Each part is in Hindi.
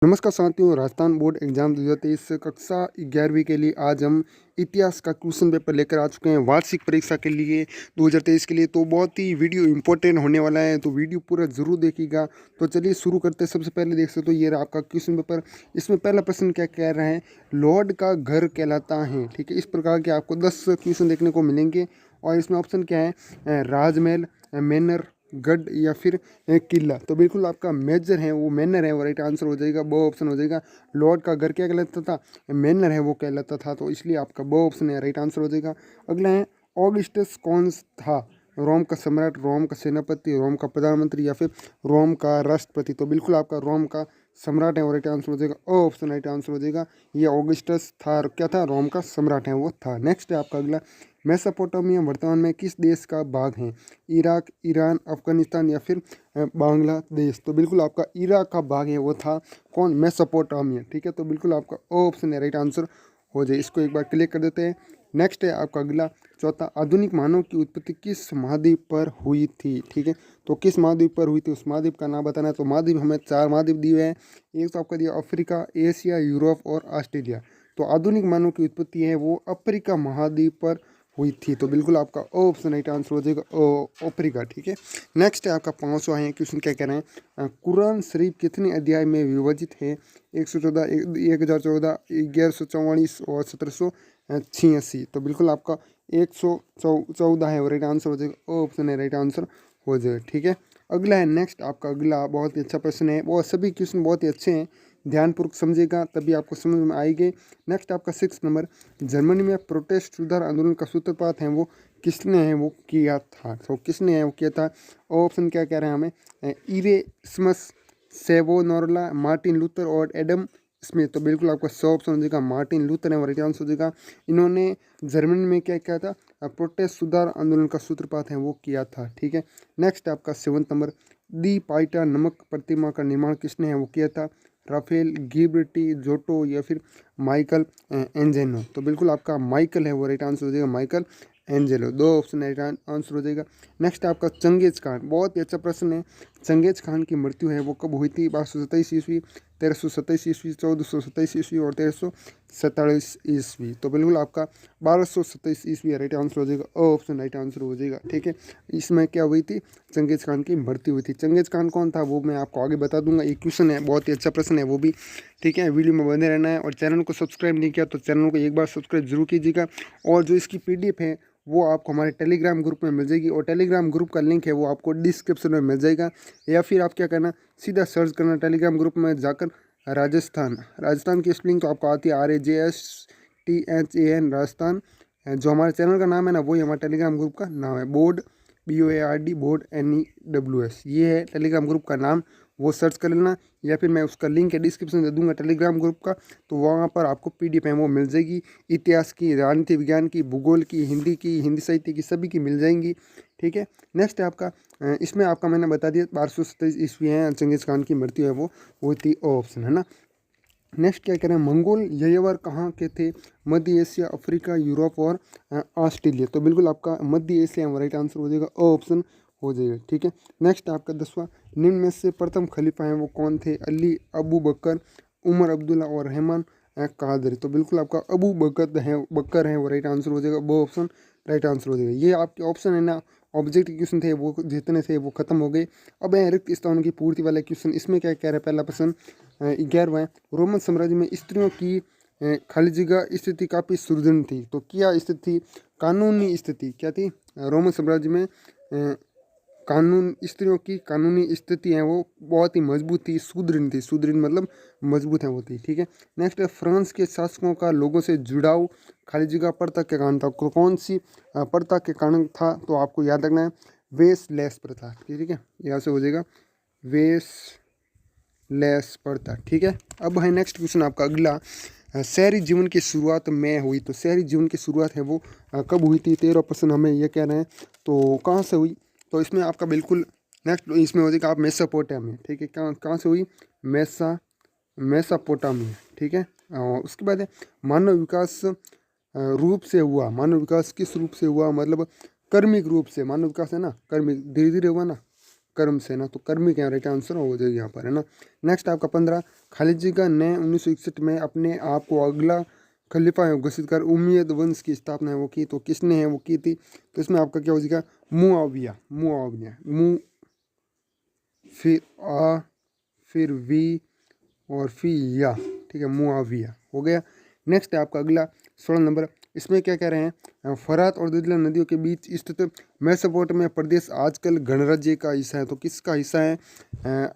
नमस्कार साथियों, राजस्थान बोर्ड एग्जाम 2023 कक्षा 11वीं के लिए आज हम इतिहास का क्वेश्चन पेपर लेकर आ चुके हैं वार्षिक परीक्षा के लिए 2023 के लिए। तो बहुत ही वीडियो इंपॉर्टेंट होने वाला है, तो वीडियो पूरा जरूर देखिएगा। तो चलिए शुरू करते हैं। सबसे पहले देख सकते हो, ये रहा आपका क्वेश्चन पेपर। इसमें पहला प्रश्न क्या कह रहा है, लॉर्ड का घर कहलाता है। ठीक है, इस प्रकार के आपको 10 क्वेश्चन देखने को मिलेंगे। और इसमें ऑप्शन क्या है, राजमहल, मैनर, गढ़ या फिर किला। तो बिल्कुल आपका मेजर है वो मैनर है, वो राइट आंसर हो जाएगा। वो ऑप्शन हो जाएगा। लॉर्ड का घर क्या कहलाता था, मैनर है वो कहलाता था, तो इसलिए आपका वो ऑप्शन है राइट आंसर हो जाएगा। अगला है, ऑगस्टस कौन था, रोम का सम्राट, रोम का सेनापति, रोम का प्रधानमंत्री या फिर रोम का राष्ट्रपति। तो बिल्कुल आपका रोम का सम्राट है वो राइट आंसर हो जाएगा। ओ ऑप्शन राइट आंसर हो जाएगा। ये ऑगस्टस था, क्या था, रोम का सम्राट है वो था। नेक्स्ट है आपका अगला, मेसोपोटामिया वर्तमान में किस देश का भाग है, इराक, ईरान, अफगानिस्तान या फिर बांग्लादेश। तो बिल्कुल आपका इराक का भाग है वो था कौन, मेसोपोटामिया। ठीक है, तो बिल्कुल आपका ओ ऑप्शन है राइट आंसर हो जाए। इसको एक बार क्लिक कर देते हैं। नेक्स्ट है आपका अगला चौथा, आधुनिक मानव की उत्पत्ति किस महाद्वीप पर हुई थी। ठीक है, तो किस महाद्वीप पर हुई थी, उस महाद्वीप का नाम बताना है। तो महाद्वीप हमें 4 महाद्वीप दिए हैं। एक तो आपका दिया अफ्रीका, एशिया, यूरोप और ऑस्ट्रेलिया। तो आधुनिक मानव की उत्पत्ति है वो अफ्रीका महाद्वीप पर हुई थी। तो बिल्कुल आपका ओ ऑप्शन राइट आंसर हो जाएगा, अफ्रीका। ठीक है, नेक्स्ट है आपका 5वां है क्वेश्चन, क्या कह रहे हैं, कुरान शरीफ कितने अध्याय में विभाजित है, 114, 1014, 1144 और 1786। तो बिल्कुल आपका 114 है वो राइट आंसर हो जाएगा। ओ ऑप्शन है राइट आंसर हो जाएगा। ठीक है, अगला है नेक्स्ट आपका अगला बहुत ही अच्छा प्रश्न है, वो सभी क्वेश्चन बहुत ही अच्छे हैं, ध्यानपूर्वक समझेगा तभी आपको समझ में आएंगे। नेक्स्ट आपका 6 नंबर, जर्मनी में प्रोटेस्ट सुधार आंदोलन का सूत्रपात है वो किसने है वो किया था। तो किसने है वो किया था। ऑप्शन क्या कह रहे हैं हमें, इरेस्मस, सेवोनोरला, मार्टिन लूथर और एडम स्मिथ। तो बिल्कुल आपका 100 ऑप्शन हो जाएगा, मार्टिन लूथर है वो राइट आंसर हो जाएगा। इन्होंने जर्मनी में क्या किया था, प्रोटेस्ट सुधार आंदोलन का सूत्रपात है वो किया था। ठीक है, नेक्स्ट आपका 7 नंबर, दी पाइटा नमक प्रतिमा का निर्माण किसने है वो किया था, राफेल, गिब्रटी, जोटो या फिर माइकल एंजेलो। तो बिल्कुल आपका माइकल है वो राइट आंसर हो जाएगा, Michael Angelo. 2 option right answer हो जाएगा। नेक्स्ट आपका चंगेज खान, बहुत ही अच्छा प्रश्न है। चंगेज खान की मृत्यु है वो कब हुई थी, 1227 ईस्वी, 1327 ईस्वी, 1427 ईस्वी और 1347 ईस्वी। तो बिल्कुल आपका 1227 ईस्वी राइट आंसर हो जाएगा। ऑप्शन राइट आंसर हो जाएगा। ठीक है, इसमें क्या हुई थी, चंगेज खान की मृत्यु हुई थी। चंगेज खान कौन था वो मैं आपको आगे बता दूंगा। एक क्वेश्चन है, बहुत ही अच्छा प्रश्न है वो भी। ठीक है, वीडियो में बने रहना है। और चैनल को सब्सक्राइब नहीं किया तो चैनल को एक बार सब्सक्राइब जरूर कीजिएगा। और जो इसकी PDF है वो आपको हमारे टेलीग्राम ग्रुप में मिल जाएगी, और टेलीग्राम ग्रुप का लिंक है वो आपको डिस्क्रिप्शन में मिल जाएगा। या फिर आप क्या करना, सीधा सर्च करना टेलीग्राम ग्रुप में जाकर राजस्थान, राजस्थान की स्पेलिंग तो आपको आती है RAJSTHAN राजस्थान। जो हमारे चैनल का नाम है ना, वही हमारे टेलीग्राम ग्रुप का नाम है, बोर्ड BOARD बोर्ड NEWS, ये है टेलीग्राम ग्रुप का नाम। वो सर्च कर लेना, या फिर मैं उसका लिंक है डिस्क्रिप्शन दे दूंगा टेलीग्राम ग्रुप का। तो वहाँ पर आपको PDF है वो मिल जाएगी, इतिहास की, राजनीति विज्ञान की, भूगोल की, हिंदी की, हिंदी साहित्य की, सभी की मिल जाएंगी। ठीक है, नेक्स्ट है आपका इसमें आपका मैंने बता दिया 1227 ईस्वी है चंगेज खान की मृत्यु है वो थी। ऑप्शन है ना। नेक्स्ट क्या कह रहे हैं, मंगोल ययवर कहाँ के थे, मध्य एशिया, अफ्रीका, यूरोप और ऑस्ट्रेलिया। तो बिल्कुल आपका मध्य एशिया राइट आंसर हो जाएगा। ऑप्शन हो जाएगा। ठीक है, नेक्स्ट आपका 10वां, निम्न में से प्रथम खलीफा है वो कौन थे, अली, अबू बकर, उमर अब्दुल्ला और रहमान कादरी। तो बिल्कुल आपका अबू बकर है वो राइट आंसर हो जाएगा। वो ऑप्शन राइट आंसर हो जाएगा। ये आपके ऑप्शन है ना, ऑब्जेक्टिव क्वेश्चन थे वो जितने थे वो खत्म हो गए। अब है रिक्त स्थानों की पूर्ति वाले क्वेश्चन। इसमें क्या कह रहा है, पहला प्रश्न 11वां, रोमन साम्राज्य में स्त्रियों की खाली जगह स्थिति काफ़ी सुदृढ़ थी। तो क्या स्थिति थी, कानूनी स्थिति क्या थी, रोमन साम्राज्य में कानून, स्त्रियों की कानूनी स्थिति है वो बहुत ही मजबूत थी, सुदृढ़ थी। सुदृढ़ मतलब मजबूत है वो थी। ठीक है, नेक्स्ट है, फ्रांस के शासकों का लोगों से जुड़ाव खाली जगह प्रथा के कारण था। कौन सी प्रथा के कारण था, तो आपको याद रखना है, वेशलेस प्रथा। ठीक है, यहाँ से हो जाएगा वेशलेस प्रथा। ठीक है, अब है नेक्स्ट क्वेश्चन आपका अगला, शहरी जीवन की शुरुआत में हुई। तो शहरी जीवन की शुरुआत है वो कब हुई थी, 13% हमें ये कह रहे हैं। तो कहाँ से हुई, तो इसमें आपका बिल्कुल नेक्स्ट इसमें हो जाएगा आप मेसोपोटामिया। ठीक है, कहाँ से हुई, मेसोपोटामिया। ठीक है, और उसके बाद है मानव विकास रूप से हुआ। मानव विकास किस रूप से हुआ, मतलब कर्मिक रूप से। मानव विकास है ना कर्मिक, धीरे धीरे हुआ ना, कर्म से ना, तो कर्मी क्या राइट आंसर हो जाएगा यहाँ पर, है ना। नेक्स्ट आपका 15, खालिद ने 1961 में अपने आप को अगला खलीफा है घोषित कर उम्मयद वंश की स्थापना है वो की, तो किसने है वो की थी, तो इसमें आपका क्या हो जाएगा मुआविया। मुआविया, मु फिर आ फिर वी और फिर या, ठीक है, मुआविया हो गया। नेक्स्ट है आपका अगला 16 नंबर, इसमें क्या कह रहे हैं, फरात और दजला नदियों के बीच स्थित मेसोपोटामिया प्रदेश आजकल गणराज्य का हिस्सा है, तो किसका हिस्सा है,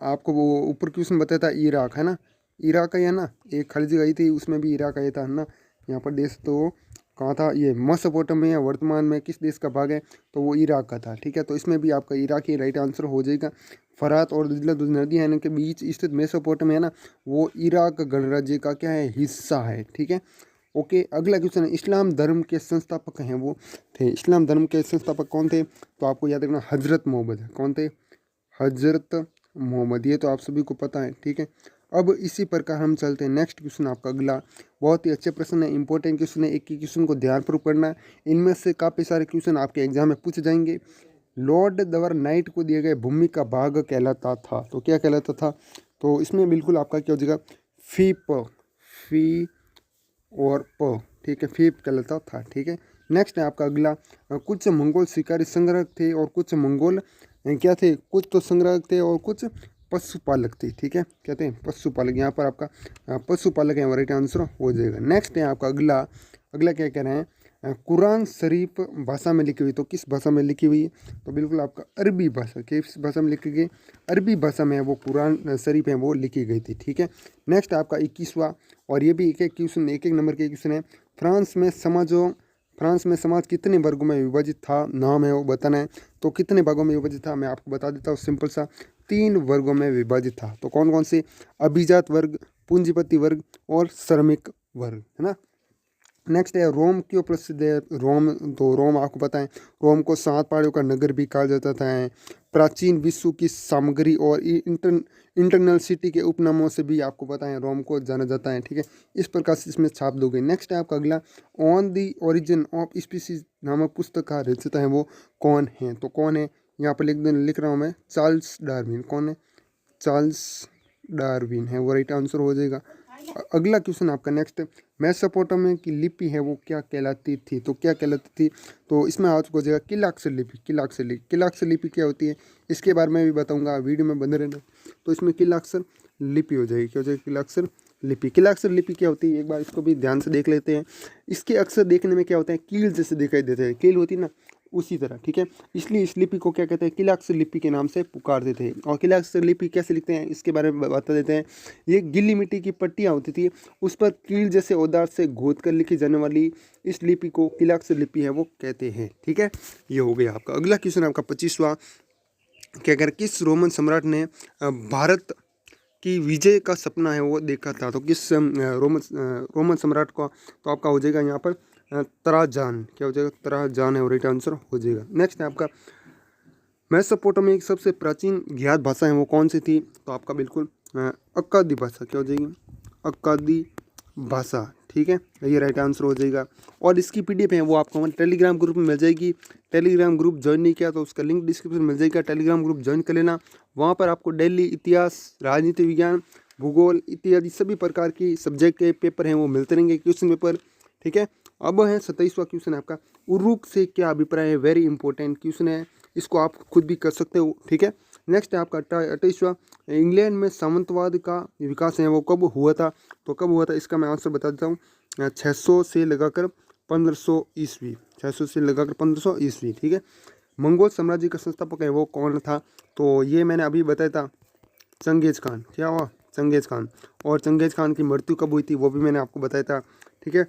आपको वो ऊपर क्वेश्चन बताया था इराक, है ना, इराक का, है ना, एक खलीज गई थी उसमें भी इराक आया था, है ना, यहाँ पर देश तो कहाँ था, ये मेसोपोटामिया वर्तमान में किस देश का भाग है, तो वो इराक का था, ठीक है, तो इसमें भी आपका इराक ही राइट आंसर हो जाएगा। फरात और दजला दो नदी है इनके बीच स्थित मेसोपोटामिया, है ना, वो इराक गणराज्य का क्या है, हिस्सा है, ठीक है। ओके, अगला क्वेश्चन है, इस्लाम धर्म के संस्थापक हैं वो थे, इस्लाम धर्म के संस्थापक कौन थे, तो आपको याद रखना हजरत मोहम्मद, कौन थे, हजरत मोहम्मद, ये तो आप सभी को पता है, ठीक है। अब इसी प्रकार हम चलते हैं नेक्स्ट क्वेश्चन आपका अगला, बहुत ही अच्छे प्रश्न है, इंपॉर्टेंट क्वेश्चन है, एक ही क्वेश्चन को ध्यानपूर्वक पढ़ना है, इनमें से काफ़ी सारे क्वेश्चन आपके एग्जाम में पूछे जाएंगे। लॉर्ड दवर नाइट को दिए गए भूमि का भाग कहलाता था, तो क्या कहलाता था, तो इसमें बिल्कुल आपका क्या हो जाएगा फी और प, ठीक है, फीप कहलाता था, ठीक है। नेक्स्ट है आपका अगला, कुछ मंगोल शिकारी संग्रहक थे और कुछ मंगोल क्या थे, कुछ तो संग्रहक थे और कुछ पशुपालक थे, ठीक है, कहते हैं पशुपालक, यहाँ पर आपका पशुपालक है राइट आंसर हो जाएगा। नेक्स्ट है आपका अगला, अगला क्या कह रहे हैं, कुरान शरीफ भाषा में लिखी हुई, तो किस भाषा में लिखी हुई है, तो बिल्कुल आपका अरबी भाषा, किस भाषा में लिखी गई, अरबी भाषा में वो कुरान शरीफ है वो लिखी गई थी, ठीक है। नेक्स्ट आपका 21वां, और ये भी एक एक क्वेश्चन, एक एक नंबर के क्वेश्चन है, फ्रांस में समाज कितने वर्गों में विभाजित था, नाम है वो बताना है, तो कितने भागों में विभाजित था मैं आपको बता देता हूँ, सिंपल सा 3 वर्गों में विभाजित था, तो कौन कौन से, अभिजात वर्ग, पूंजीपति वर्ग और श्रमिक वर्ग, है ना। नेक्स्ट है रोम क्यों प्रसिद्ध है, रोम, तो रोम आपको पता है, रोम को 7 पहाड़ियों का नगर भी कहा जाता था, प्राचीन विश्व की सामग्री और इंटरनल सिटी के उपनामों से भी आपको पता है रोम को जाना जाता है, ठीक है, इस प्रकार से इसमें छाप दोगे। नेक्स्ट है आपका अगला, on the origin of species नामक पुस्तक का रचयिता है वो कौन है, तो कौन है, यहाँ पर लिख रहा हूँ मैं, चार्ल्स डार्विन, कौन है, चार्ल्स डार्विन है वो राइट आंसर हो जाएगा। अगला क्वेश्चन आपका नेक्स्ट, मेसोपोटामिया की लिपि है वो क्या कहलाती थी, तो क्या कहलाती थी, तो इसमें आपको हो जाएगा किलाक्सर लिपि, किलाक्सर लिपि, किलाक्सर लिपि क्या होती है इसके बारे में भी बताऊंगा, वीडियो में बने रहना, तो इसमें किलाक्सर लिपि हो जाएगी, क्या हो जाएगी किलाक्सर लिपि। किलाक्सर लिपि क्या होती है, एक बार इसको भी ध्यान से देख लेते हैं, इसके अक्सर देखने में क्या होता है, कील जैसे दिखाई देते हैं, कील होती है ना उसी तरह, ठीक है, इसलिए इस लिपि को क्या कहते हैं, किलाक्सर लिपि के नाम से पुकारते थे। और किलाक्सर लिपि कैसे लिखते हैं इसके बारे में बता देते हैं, ये गीली मिट्टी की पट्टियाँ होती थी, उस पर कील जैसे औजार से घोद कर लिखी जाने वाली इस लिपि को किलाक्सर लिपि है वो कहते हैं, ठीक है, ये हो गया आपका। अगला क्वेश्चन आपका 25वां, क्या कर किस रोमन सम्राट ने भारत की विजय का सपना है वो देखा था, तो किस रोमन सम्राट का, तो आपका हो जाएगा यहाँ पर तराजान, क्या हो जाएगा, तराजान है वो राइट आंसर हो जाएगा। नेक्स्ट है आपका मेसोपोटामिया की सबसे प्राचीन ज्ञात भाषा है वो कौन सी थी, तो आपका बिल्कुल अक्कादी भाषा, क्या हो जाएगी, अक्कादी भाषा, ठीक है, ये राइट आंसर हो जाएगा। और इसकी पीडीएफ है वो आपको हमारे टेलीग्राम ग्रुप में मिल जाएगी, टेलीग्राम ग्रुप ज्वाइन नहीं किया तो उसका लिंक डिस्क्रिप्शन में मिल जाएगा, टेलीग्राम ग्रुप ज्वाइन कर लेना, वहाँ पर आपको डेली इतिहास, राजनीति विज्ञान, भूगोल इत्यादि सभी प्रकार की सब्जेक्ट के पेपर हैं वो मिलते रहेंगे, क्वेश्चन पेपर, ठीक है। अब है 27वां क्वेश्चन आपका, उर्रूक से क्या अभिप्राय है, वेरी इंपॉर्टेंट क्वेश्चन है, इसको आप खुद भी कर सकते हो, ठीक है। नेक्स्ट है आपका 28वां, इंग्लैंड में सामंतवाद का विकास है वो कब हुआ था, तो कब हुआ था इसका मैं आंसर बता देता हूँ, 600 से लगाकर 1500 ईस्वी, 600 से लगाकर 1500 ईस्वी, ठीक है। मंगोल साम्राज्य का संस्थापक है वो कौन था, तो ये मैंने अभी बताया था, चंगेज खान, क्या हुआ, चंगेज खान, और चंगेज खान की मृत्यु कब हुई थी वो भी मैंने आपको बताया था, ठीक है।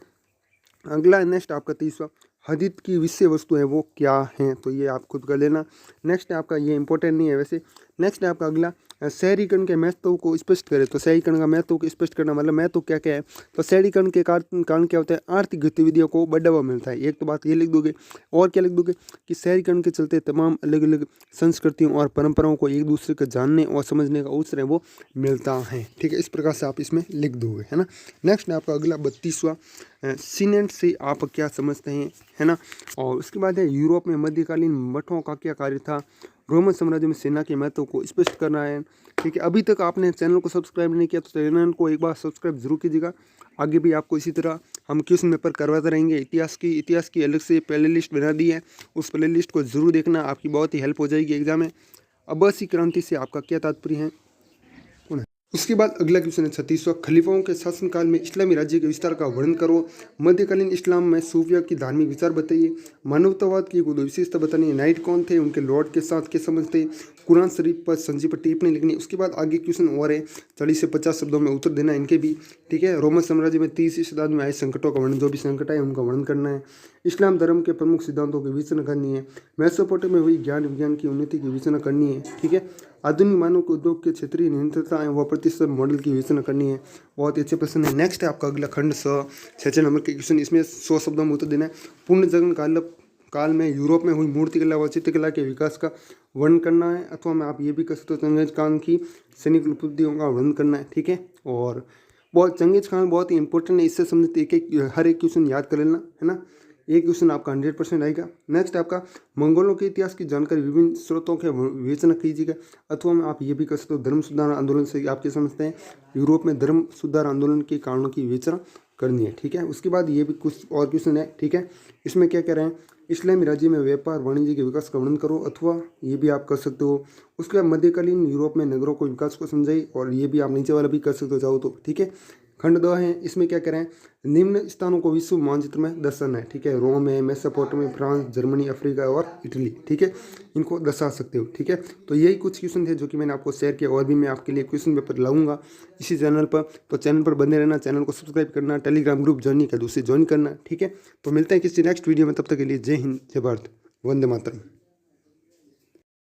अगला नेक्स्ट आपका 30वां, हदीद की विषय वस्तु है वो क्या है, तो ये आप खुद कर लेना। नेक्स्ट है आपका, ये इंपॉर्टेंट नहीं है वैसे, नेक्स्ट है आपका अगला, शहरीकरण के महत्व को स्पष्ट करें, तो शहरीकरण का महत्व को स्पष्ट करना मतलब महत्व क्या क्या है, तो शहरीकरण के कारण क्या होता है, आर्थिक गतिविधियों को बढ़ावा मिलता है, एक तो बात ये लिख दोगे, और क्या लिख दोगे कि शहरीकरण के चलते तमाम अलग अलग संस्कृतियों और परंपराओं को एक दूसरे को जानने और समझने का अवसर है वो मिलता है, ठीक है, इस प्रकार से आप इसमें लिख दोगे, है ना। नेक्स्ट है आपका अगला 32वां, सीनेट से आप क्या समझते हैं, है ना। और उसके बाद है यूरोप में मध्यकालीन मठों का क्या कार्य था, रोमन साम्राज्य में सेना के महत्व को स्पष्ट करना है। ठीक है, अभी तक आपने चैनल को सब्सक्राइब नहीं किया तो चैनल को एक बार सब्सक्राइब जरूर कीजिएगा। आगे भी आपको इसी तरह हम क्वेश्चन पेपर करवाते रहेंगे। इतिहास की अलग से प्ले लिस्ट बना दी है, उस प्ले लिस्ट को जरूर देखना, आपकी बहुत ही हेल्प हो जाएगी एग्जाम में। अब्बासी क्रांति से आपका क्या तात्पर्य है? उसके बाद अगला क्वेश्चन है 36वां, खलीफाओं के शासनकाल में इस्लामी राज्य के विस्तार का वर्णन करो। मध्यकालीन इस्लाम में सूफिया की धार्मिक विचार बताइए। मानवतावाद की कोई विशेषता बतानी है। नाइट कौन थे, उनके लॉर्ड के साथ क्या समझ थे। कुरान शरीफ पर संजी पर टिप्पणी लिखनी। उसके बाद आगे क्वेश्चन और है 40 से 50 शब्दों में उत्तर देना है इनके भी। ठीक है, रोमन साम्राज्य में 30वीं शताब्दी में आए संकटों का वर्णन, जो भी संकट आए उनका वर्णन करना है। इस्लाम धर्म के प्रमुख सिद्धांतों की विवेचना करनी है। मेसोपोटामिया में हुई ज्ञान विज्ञान की उन्नति की विवेचना करनी है। ठीक है, आधुनिक मानव के उद्योग के क्षेत्रीय निरंतरता व प्रतिशत मॉडल की विवेचना करनी है। बहुत ही अच्छे प्रश्न है। नेक्स्ट है आपका अगला खंड 6 नंबर के क्वेश्चन, इसमें 100 शब्दों में उत्तर देना है। पूर्ण जगन काल में यूरोप में हुई मूर्तिकला व चित्रकला के विकास का वर्णन करना है, अथवा में आप ये भी कर सकते हो चंगेज खान की सैनिक उपलब्धियों का वर्णन करना है। ठीक है, और बहुत चंगेज खान बहुत ही इंपॉर्टेंट है, इससे संबंधित हर एक क्वेश्चन याद कर लेना है ना। एक क्वेश्चन आपका 100% आएगा। नेक्स्ट आपका मंगोलों के इतिहास की जानकारी विभिन्न स्रोतों के विवेचना कीजिएगा, अथवा में आप ये भी कर सकते हो धर्म सुधार आंदोलन से आप क्या समझते हैं, यूरोप में धर्म सुधार आंदोलन के कारणों की विवेचना करनी है। ठीक है, उसके बाद ये भी कुछ और क्वेश्चन है। ठीक है, इसमें क्या कह रहे हैं, इस्लामी राज्य में व्यापार वाणिज्य के विकास का वर्णन करो, अथवा ये भी आप कर सकते हो। उसके बाद मध्यकालीन यूरोप में नगरों को विकास को समझाई, और ये भी आप नीचे वाला भी कर सकते हो चाहो तो। ठीक है, खंड 2 है, इसमें क्या करें, निम्न स्थानों को विश्व मानचित्र में दर्शाना है। ठीक है, रोम है, मेसोपोटामिया, फ्रांस, जर्मनी, अफ्रीका और इटली। ठीक है, इनको दर्शा सकते हो। ठीक है, तो यही कुछ क्वेश्चन थे जो कि मैंने आपको शेयर किया, और भी मैं आपके लिए क्वेश्चन पेपर लाऊंगा इसी चैनल पर। तो चैनल पर बने रहना, चैनल को सब्सक्राइब करना, टेलीग्राम ग्रुप ज्वाइन कर दूसरे ज्वाइन करना। ठीक है, तो मिलते हैं किसी नेक्स्ट वीडियो में, तब तक के लिए जय हिंद, जय भारत, वंदे मातरम।